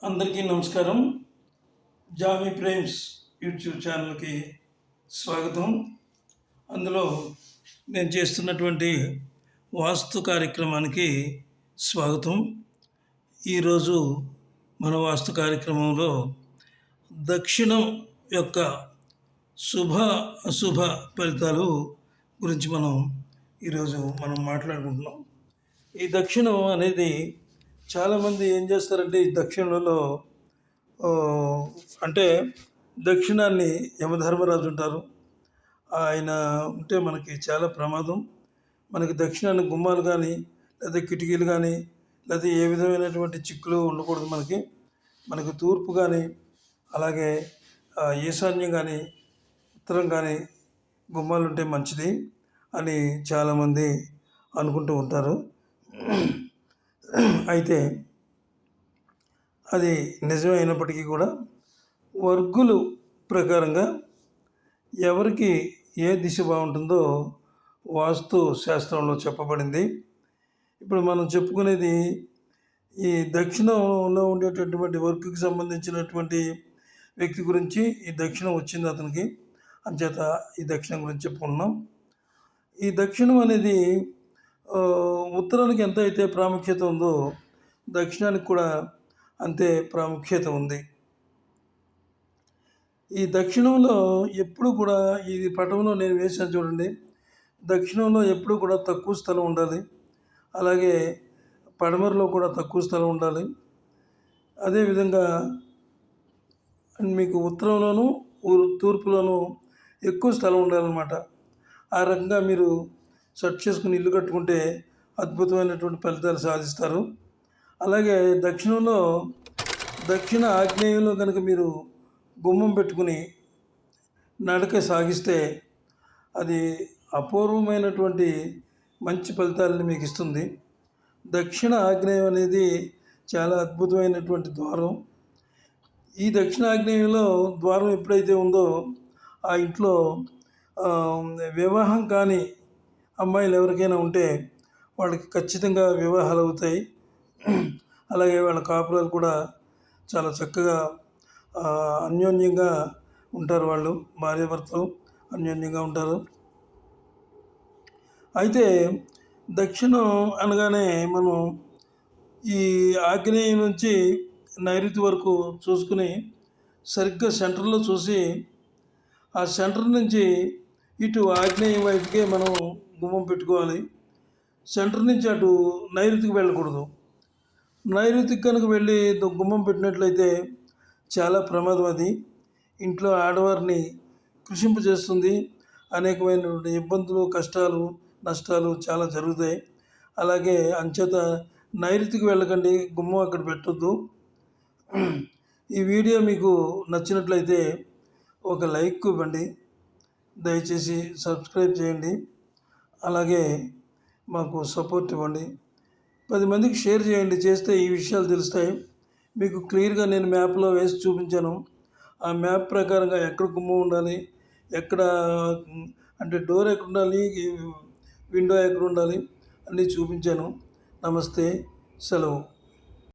అందరికీ నమస్కారం. Jamie Prem's YouTube ఛానల్కి స్వాగతం. అందులో నేను చేస్తున్నటువంటి వాస్తు కార్యక్రమానికి స్వాగతం. ఈరోజు మన వాస్తు కార్యక్రమంలో దక్షిణం యొక్క శుభ అశుభ ఫలితాలు గురించి ఈరోజు మనం మాట్లాడుకుంటున్నాం. ఈ దక్షిణం అనేది చాలామంది ఏం చేస్తారంటే ఈ దక్షిణంలో అంటే దక్షిణాన్ని యమధర్మరాజు ఉంటారు. ఆయన ఉంటే మనకి చాలా ప్రమాదం. మనకి దక్షిణాన్ని గుమ్మాలు కానీ లేదా కిటికీలు కానీ లేదా ఏ విధమైనటువంటి చిక్కులు ఉండకూడదు. మనకి తూర్పు కానీ అలాగే ఈశాన్యం కానీ ఉత్తరం కానీ గుమ్మాలు ఉంటే మంచిది అని చాలామంది అనుకుంటూ ఉంటారు. అయితే అది నిజమైనప్పటికీ కూడా వర్గులు ప్రకారంగా ఎవరికి ఏ దిశ బాగుంటుందో వాస్తు శాస్త్రంలో చెప్పబడింది. ఇప్పుడు మనం చెప్పుకునేది ఈ దక్షిణంలో ఉండేటటువంటి వర్క్కి సంబంధించినటువంటి వ్యక్తి గురించి. ఈ దక్షిణం వచ్చింది అతనికి, అంచేత ఈ దక్షిణం గురించి చెప్పుకున్నాం. ఈ దక్షిణం అనేది ఉత్తరానికి ఎంత అయితే ప్రాముఖ్యత ఉందో దక్షిణానికి కూడా అంతే ప్రాముఖ్యత ఉంది. ఈ దక్షిణంలో ఎప్పుడు కూడా ఇది పటంలో నేను వేసాను చూడండి. దక్షిణంలో ఎప్పుడు కూడా తక్కువ స్థలం ఉండాలి. అలాగే పడమరలో కూడా తక్కువ స్థలం ఉండాలి. అదేవిధంగా మీకు ఉత్తరంలోనూ తూర్పులోనూ ఎక్కువ స్థలం ఉండాలన్నమాట. ఆ రకంగా మీరు సెట్ చేసుకుని ఇల్లు కట్టుకుంటే అద్భుతమైనటువంటి ఫలితాలు సాధిస్తారు. అలాగే దక్షిణంలో దక్షిణ ఆగ్నేయంలో కనుక మీరు గుమ్మం పెట్టుకుని నడక సాగిస్తే అది అపూర్వమైనటువంటి మంచి ఫలితాలను మీకు ఇస్తుంది. దక్షిణ ఆగ్నేయం అనేది చాలా అద్భుతమైనటువంటి ద్వారం. ఈ దక్షిణ ఆగ్నేయంలో ద్వారం ఎప్పుడైతే ఉందో ఆ ఇంట్లో వివాహం కాని అమ్మాయిలు ఎవరికైనా ఉంటే వాళ్ళకి ఖచ్చితంగా వివాహాలు అవుతాయి. అలాగే వాళ్ళ కాపురాలు కూడా చాలా చక్కగా అన్యోన్యంగా ఉంటారు. వాళ్ళు భార్యాభర్తలు అన్యోన్యంగా ఉంటారు. అయితే దక్షిణం అనగానే మనం ఈ ఆగ్నేయం నుంచి నైరుతి వరకు చూసుకుని సరిగ్గా సెంటర్లో చూసి ఆ సెంటర్ నుంచి ఇటు ఆగ్నేయం వైపుకే మనం గుమ్మం పెట్టుకోవాలి. సెంటర్ నుంచి అటు నైరుతికి వెళ్ళకూడదు. నైరుతికి కనుక వెళ్ళి గుమ్మం పెట్టినట్లయితే చాలా ప్రమాదం. అది ఇంట్లో ఆడవారిని కృషింపజేస్తుంది. అనేకమైనటువంటి ఇబ్బందులు, కష్టాలు, నష్టాలు చాలా జరుగుతాయి. అలాగే అంచేత నైరుతికి వెళ్ళకండి, గుమ్మం అక్కడ పెట్టొద్దు. ఈ వీడియో మీకు నచ్చినట్లయితే ఒక లైక్ ఇవ్వండి, దయచేసి సబ్స్క్రైబ్ చేయండి, అలాగే మాకు సపోర్ట్ ఇవ్వండి. 10 మందికి షేర్ చేయండి. చేస్తే ఈ విషయాలు తెలుస్తాయి. మీకు క్లియర్గా నేను మ్యాప్లో వేసి చూపించాను. ఆ మ్యాప్ ప్రకారంగా ఎక్కడ గుమ్మం ఉండాలి, ఎక్కడ అంటే డోర్ ఎక్కడ ఉండాలి, విండో ఎక్కడ ఉండాలి అన్నీ చూపించాను. నమస్తే, సెలవు.